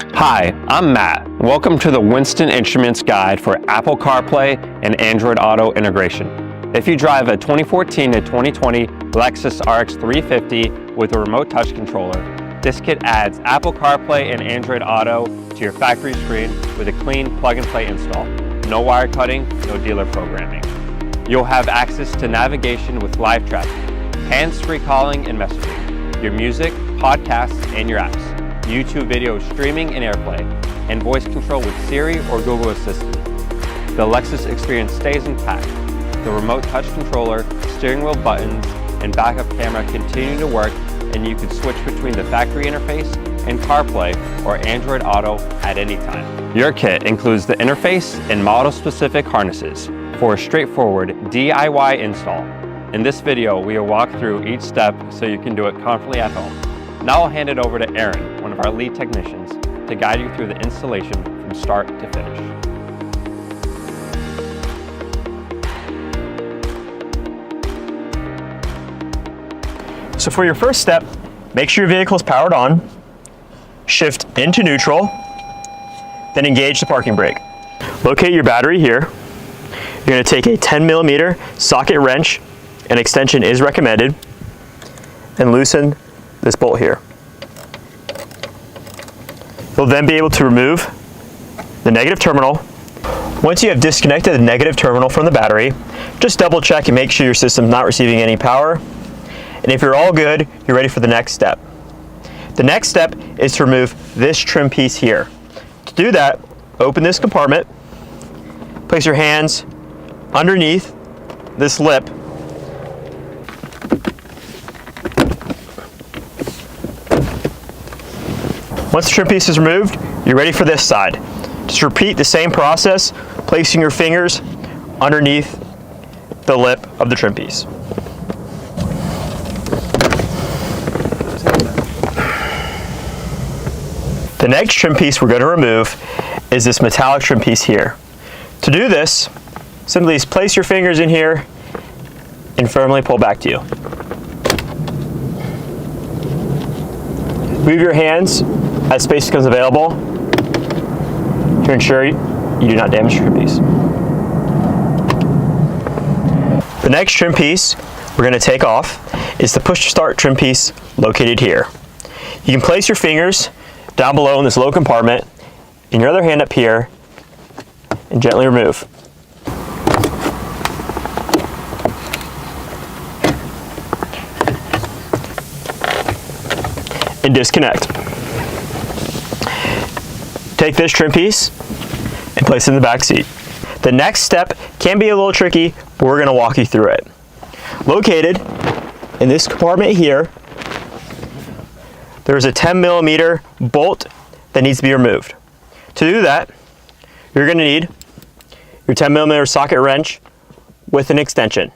Hi, I'm Matt. Welcome to the Winston Instruments Guide for Apple CarPlay and Android Auto integration. If you drive a 2014 to 2020 Lexus RX 350 with a remote touch controller, this kit adds Apple CarPlay and Android Auto to your factory screen with a clean plug-and-play install. No wire cutting, no dealer programming. You'll have access to navigation with live tracking, hands-free calling and messaging, your music, podcasts, and your apps, YouTube video streaming and AirPlay, and voice control with Siri or Google Assistant. The Lexus experience stays intact. The remote touch controller, steering wheel buttons, and backup camera continue to work, and you can switch between the factory interface and CarPlay or Android Auto at any time. Your kit includes the interface and model-specific harnesses for a straightforward DIY install. In this video, we will walk through each step so you can do it comfortably at home. Now I'll hand it over to Aaron, one of our lead technicians, to guide you through the installation from start to finish. So for your first step, make sure your vehicle is powered on, shift into neutral, then engage the parking brake. Locate your battery here. You're going to take a 10mm socket wrench, an extension is recommended, and loosen this bolt here. You'll then be able to remove the negative terminal. Once you have disconnected the negative terminal from the battery, just double check and make sure your system's not receiving any power. And if you're all good, you're ready for the next step. The next step is to remove this trim piece here. To do that, open this compartment, place your hands underneath this lip, once the trim piece is removed, you're ready for this side. Just repeat the same process, placing your fingers underneath the lip of the trim piece. The next trim piece we're going to remove is this metallic trim piece here. To do this, simply place your fingers in here and firmly pull back to you. Move your hands as space becomes available to ensure you do not damage the trim piece. The next trim piece we're going to take off is the push to start trim piece located here. You can place your fingers down below in this low compartment and your other hand up here and gently remove. And disconnect. Take this trim piece and place it in the back seat. The next step can be a little tricky, but we're going to walk you through it. Located in this compartment here, there's a 10mm bolt that needs to be removed. To do that, you're going to need your 10mm socket wrench with an extension.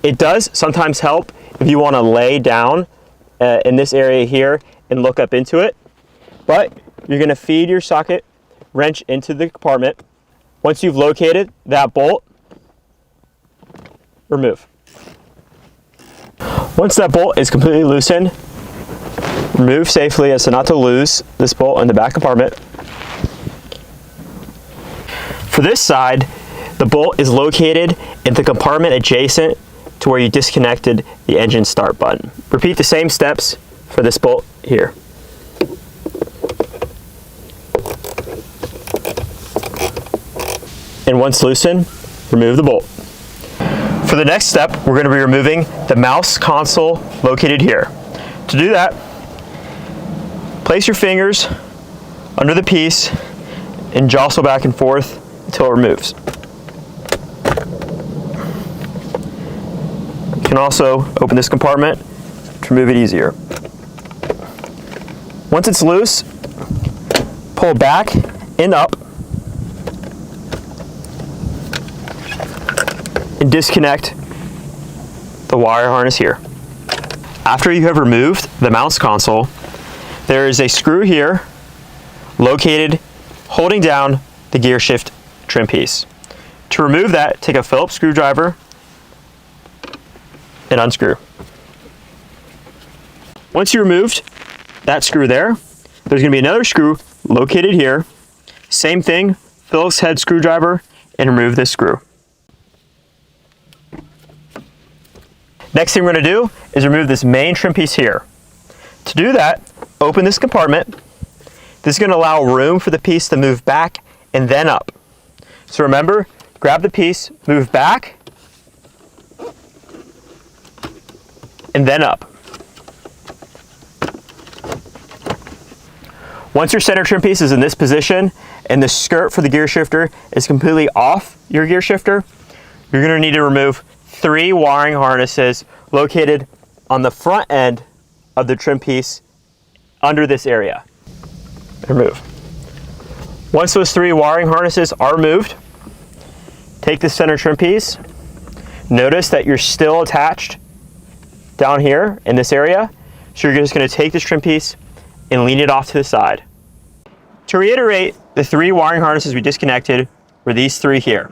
It does sometimes help if you want to lay down in this area here and look up into it, but you're going to feed your socket wrench into the compartment. Once you've located that bolt, remove. Once that bolt is completely loosened, remove safely as to not to lose this bolt in the back compartment. For this side, the bolt is located in the compartment adjacent to where you disconnected the engine start button. Repeat the same steps for this bolt here. And once loosened, remove the bolt. For the next step, we're going to be removing the mouse console located here. To do that, place your fingers under the piece and jostle back and forth until it removes. You can also open this compartment to remove it easier. Once it's loose, pull back and up and disconnect the wire harness here. After you have removed the mouse console, there is a screw here located holding down the gear shift trim piece. To remove that, take a Phillips screwdriver and unscrew. Once you removed that screw there, there's going to be another screw located here. Same thing, Phillips head screwdriver, and remove this screw. Next thing we're going to do is remove this main trim piece here. To do that, open this compartment. This is going to allow room for the piece to move back and then up. So remember, grab the piece, move back, and then up. Once your center trim piece is in this position and the skirt for the gear shifter is completely off your gear shifter, you're going to need to remove 3 wiring harnesses located on the front end of the trim piece under this area. Remove. Once those 3 wiring harnesses are removed, take the center trim piece. Notice that you're still attached down here in this area, so you're just going to take this trim piece and lean it off to the side. To reiterate, the 3 wiring harnesses we disconnected were these 3 here.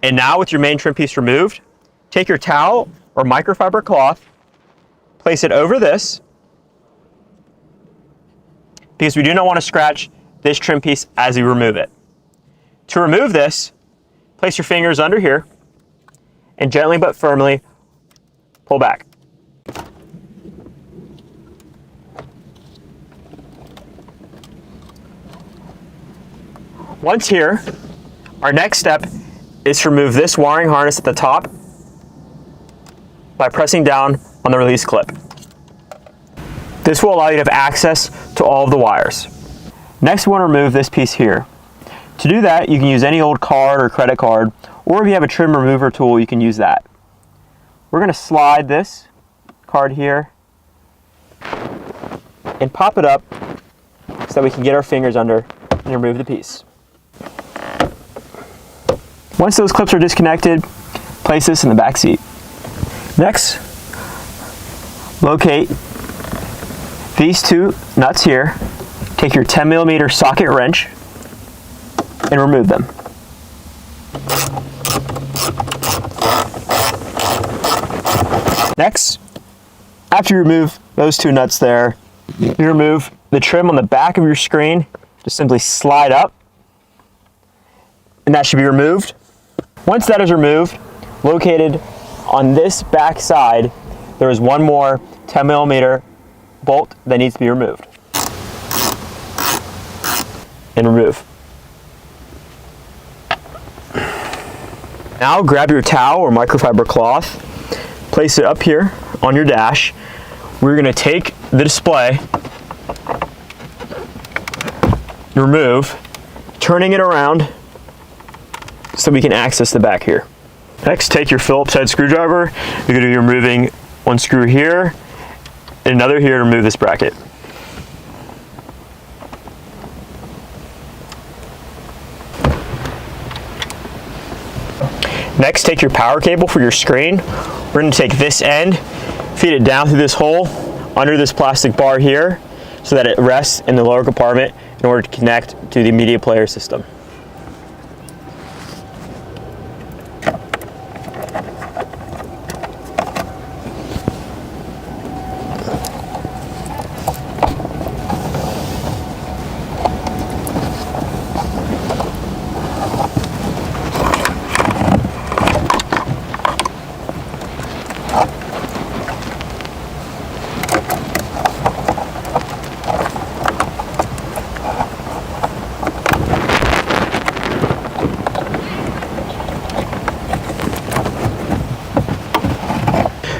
And now with your main trim piece removed, take your towel or microfiber cloth, place it over this, because we do not want to scratch this trim piece as we remove it. To remove this, place your fingers under here and gently but firmly pull back. Once here, our next step is to remove this wiring harness at the top by pressing down on the release clip. This will allow you to have access to all of the wires. Next, we want to remove this piece here. To do that, you can use any old card or credit card, or if you have a trim remover tool, you can use that. We're going to slide this card here and pop it up so that we can get our fingers under and remove the piece. Once those clips are disconnected, place this in the back seat. Next, locate these 2 nuts here. Take your 10mm socket wrench and remove them. Next, after you remove those 2 nuts there, you remove the trim on the back of your screen. Just simply slide up, and that should be removed. Once that is removed, located on this back side, there is one more 10mm bolt that needs to be removed. And remove. Now grab your towel or microfiber cloth, place it up here on your dash. We're going to take the display, remove, turning it around so we can access the back here. Next, take your Phillips head screwdriver. You're going to be removing one screw here and another here to remove this bracket. Next, take your power cable for your screen. We're going to take this end, feed it down through this hole under this plastic bar here so that it rests in the lower compartment in order to connect to the media player system.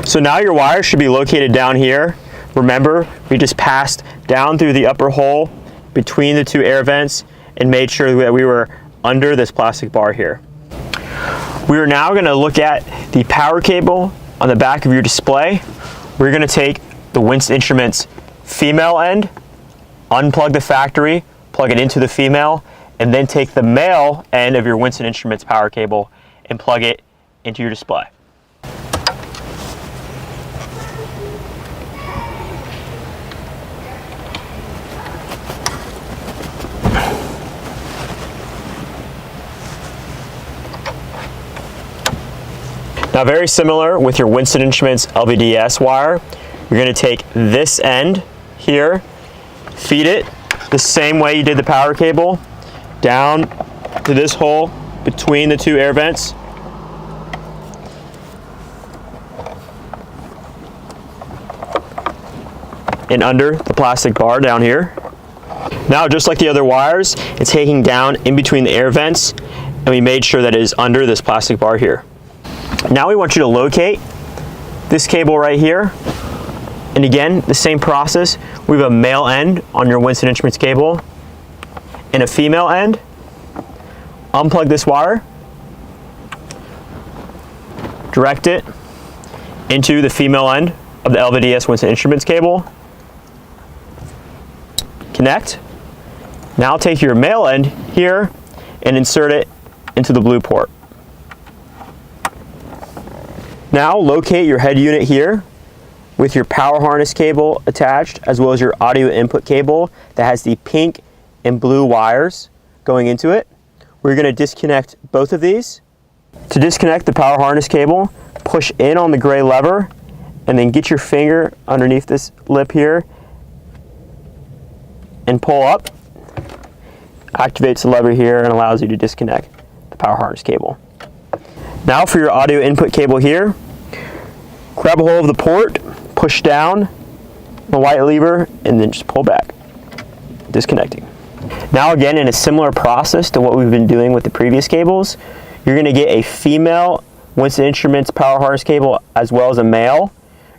So now your wire should be located down here. Remember, we just passed down through the upper hole between the 2 air vents and made sure that we were under this plastic bar here. We are now going to look at the power cable on the back of your display. We're going to take the Winston Instruments female end, unplug the factory, plug it into the female, and then take the male end of your Winston Instruments power cable and plug it into your display. Now, very similar with your Winston Instruments LVDS wire, you're going to take this end here, feed it the same way you did the power cable, down to this hole between the two air vents. And under the plastic bar down here. Now, just like the other wires, it's hanging down in between the air vents, and we made sure that it is under this plastic bar here. Now we want you to locate this cable right here. And again, the same process. We have a male end on your Winston Instruments cable and a female end. Unplug this wire, direct it into the female end of the LVDS Winston Instruments cable. Connect. Now take your male end here and insert it into the blue port. Now locate your head unit here with your power harness cable attached, as well as your audio input cable that has the pink and blue wires going into it. We're going to disconnect both of these. To disconnect the power harness cable, push in on the gray lever and then get your finger underneath this lip here and pull up. Activates the lever here and allows you to disconnect the power harness cable. Now for your audio input cable here, grab a hold of the port, push down the white lever, and then just pull back, disconnecting. Now again, in a similar process to what we've been doing with the previous cables, you're going to get a female Winston Instruments power harness cable as well as a male.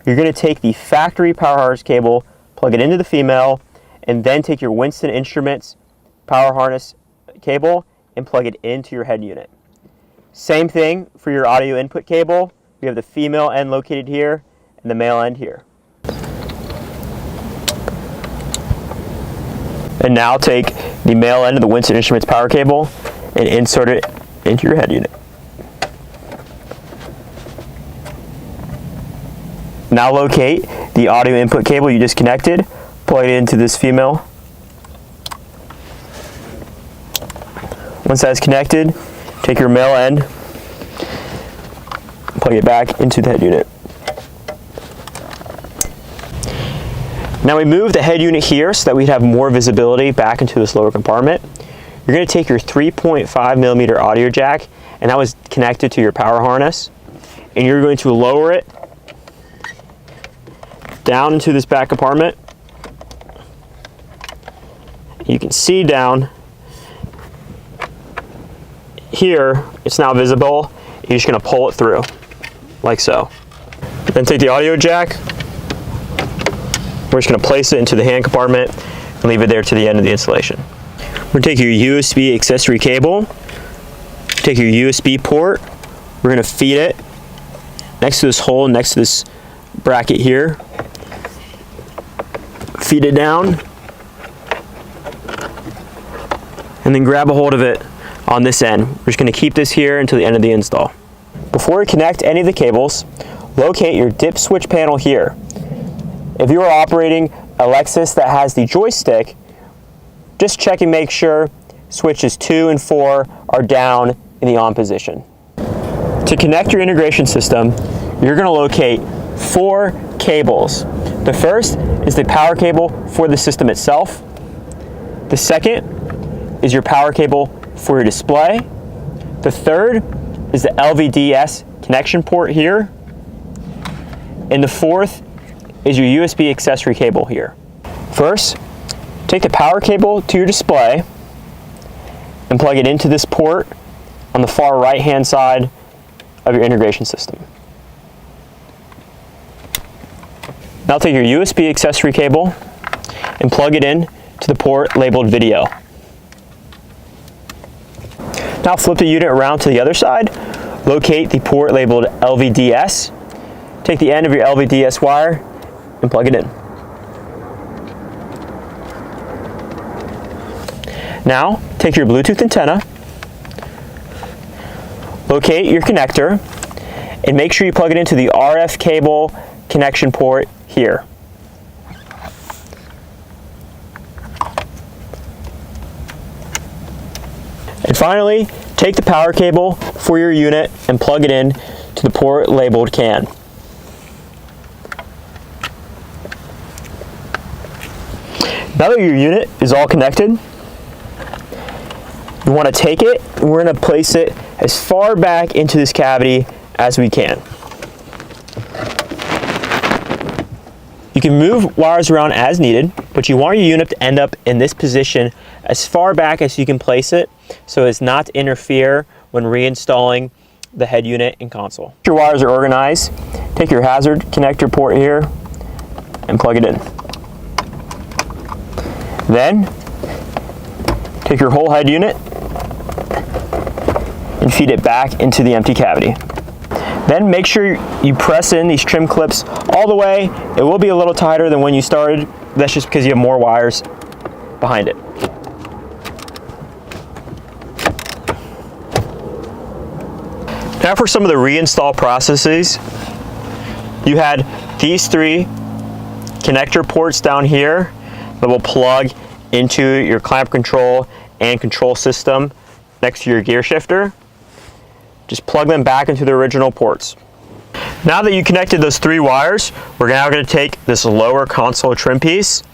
You're going to take the factory power harness cable, plug it into the female, and then take your Winston Instruments power harness cable and plug it into your head unit. Same thing for your audio input cable. We have the female end located here and the male end here. And now take the male end of the Winston Instruments power cable and insert it into your head unit. Now locate the audio input cable you disconnected, plug it into this female. Once that's connected, take your male end, plug it back into the head unit. Now we move the head unit here so that we'd have more visibility back into this lower compartment. You're going to take your 3.5 millimeter audio jack, and that was connected to your power harness, and you're going to lower it down into this back compartment. You can see down here, it's now visible. You're just going to pull it through, like so. Then take the audio jack. We're just going to place it into the hand compartment and leave it there to the end of the installation. We're going to take your USB accessory cable, take your USB port, we're going to feed it next to this hole, next to this bracket here. Feed it down, and then grab a hold of it on this end. We're just going to keep this here until the end of the install. Before we connect any of the cables, locate your dip switch panel here. If you are operating a Lexus that has the joystick, just check and make sure switches 2 and 4 are down in the on position. To connect your integration system, you're going to locate 4 cables. The first is the power cable for the system itself. The second is your power cable for your display. The third is the LVDS connection port here. And the fourth is your USB accessory cable here. First, take the power cable to your display and plug it into this port on the far right hand side of your integration system. Now take your USB accessory cable and plug it in to the port labeled video. Now flip the unit around to the other side, locate the port labeled LVDS, take the end of your LVDS wire and plug it in. Now take your Bluetooth antenna, locate your connector, and make sure you plug it into the RF cable connection port here. And finally, take the power cable for your unit and plug it in to the port labeled CAN. Now that your unit is all connected, you want to take it and we're going to place it as far back into this cavity as we can. You can move wires around as needed, but you want your unit to end up in this position as far back as you can place it so as not to interfere when reinstalling the head unit and console. Your wires are organized. Take your hazard connector port here and plug it in. Then take your whole head unit and feed it back into the empty cavity. Then make sure you press in these trim clips all the way. It will be a little tighter than when you started. That's just because you have more wires behind it. Now for some of the reinstall processes, you had these 3 connector ports down here that will plug into your clamp control and control system next to your gear shifter. Just plug them back into the original ports. Now that you connected those 3 wires, we're now going to take this lower console trim piece,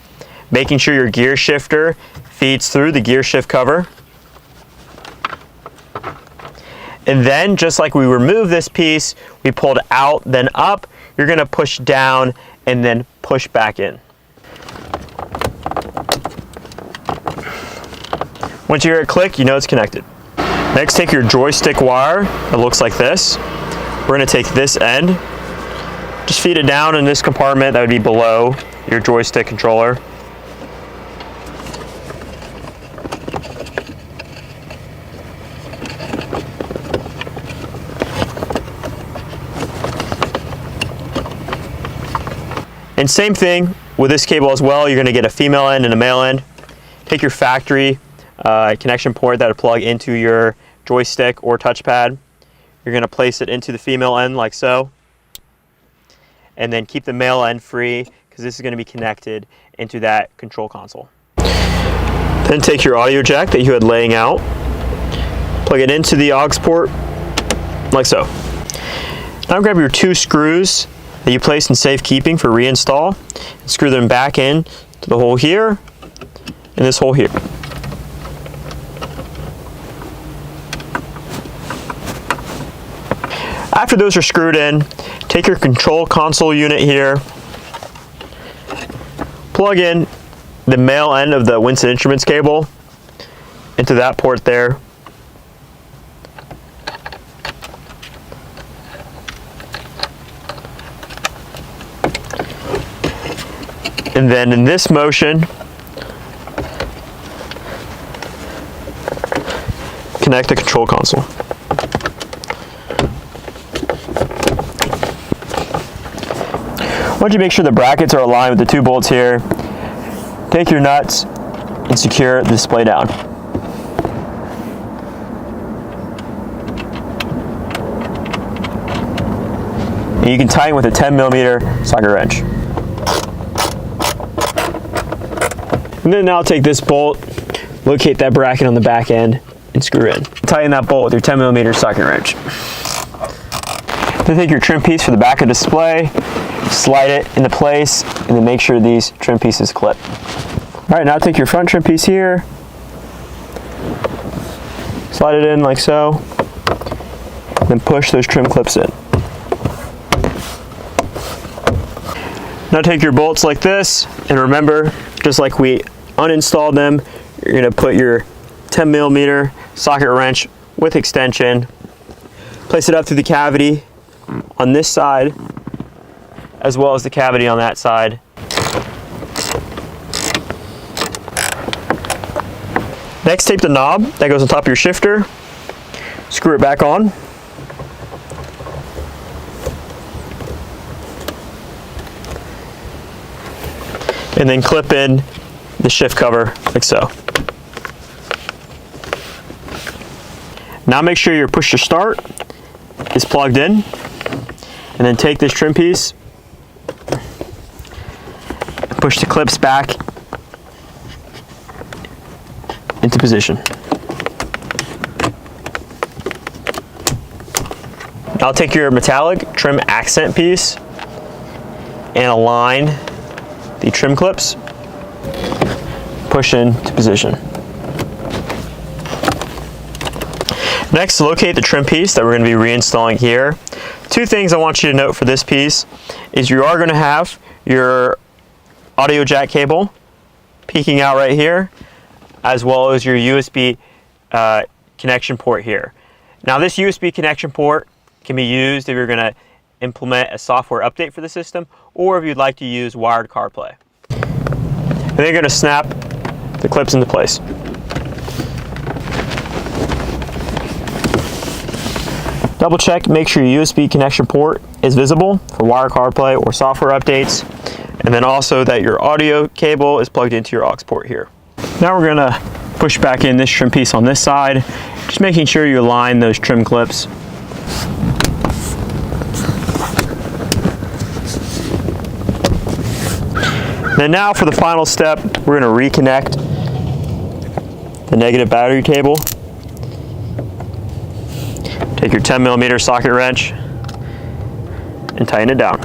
making sure your gear shifter feeds through the gear shift cover. And then, just like we removed this piece, we pulled out, then up, you're going to push down and then push back in. Once you hear it click, you know it's connected. Next, take your joystick wire. It looks like this. We're going to take this end, just feed it down in this compartment that would be below your joystick controller. And same thing with this cable as well. You're going to get a female end and a male end. Take your factory connection port that would plug into your joystick or touchpad. You're going to place it into the female end like so. And then keep the male end free because this is going to be connected into that control console. Then take your audio jack that you had laying out, plug it into the aux port like so. Now grab your 2 screws that you placed in safekeeping for reinstall and screw them back in to the hole here and this hole here. After those are screwed in, take your control console unit here, plug in the male end of the Winston Instruments cable into that port there. And then in this motion, connect the control console. Once you make sure the brackets are aligned with the 2 bolts here, take your nuts and secure the display down. And you can tighten with a 10mm socket wrench. And then now take this bolt, locate that bracket on the back end, and screw in. Tighten that bolt with your 10mm socket wrench. Then take your trim piece for the back of the display, slide it into place, and then make sure these trim pieces clip. All right, now take your front trim piece here, slide it in like so, then push those trim clips in. Now take your bolts like this, and remember, just like we uninstalled them, you're going to put your 10mm socket wrench with extension, place it up through the cavity on this side, as well as the cavity on that side. Next, tape the knob that goes on top of your shifter, screw it back on. And then clip in the shift cover like so. Now make sure your push to start is plugged in, and then take this trim piece, push the clips back into position. Now take your metallic trim accent piece and align the trim clips. push into position. Next, locate the trim piece that we're going to be reinstalling here. Two things I want you to note for this piece is you are going to have your audio jack cable peeking out right here, as well as your USB connection port here. Now this USB connection port can be used if you're going to implement a software update for the system, or if you'd like to use wired CarPlay. And then you're going to snap the clips into place. Double check, make sure your USB connection port is visible for wired CarPlay or software updates, and then also that your audio cable is plugged into your aux port here. Now we're gonna push back in this trim piece on this side, just making sure you align those trim clips. Then now for the final step, we're gonna reconnect the negative battery cable. Take your 10mm socket wrench and tighten it down.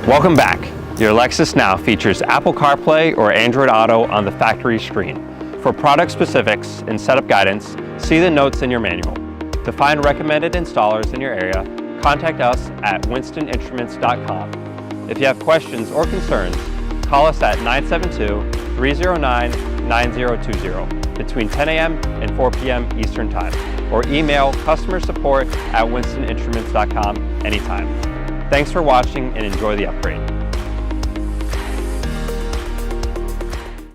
Welcome back. Your Lexus now features Apple CarPlay or Android Auto on the factory screen. For product specifics and setup guidance, see the notes in your manual. To find recommended installers in your area, contact us at winstoninstruments.com. If you have questions or concerns, call us at 972-309-9020 between 10 a.m. and 4 p.m. Eastern Time, or email customer support at winstoninstruments.com anytime. Thanks for watching and enjoy the upgrade.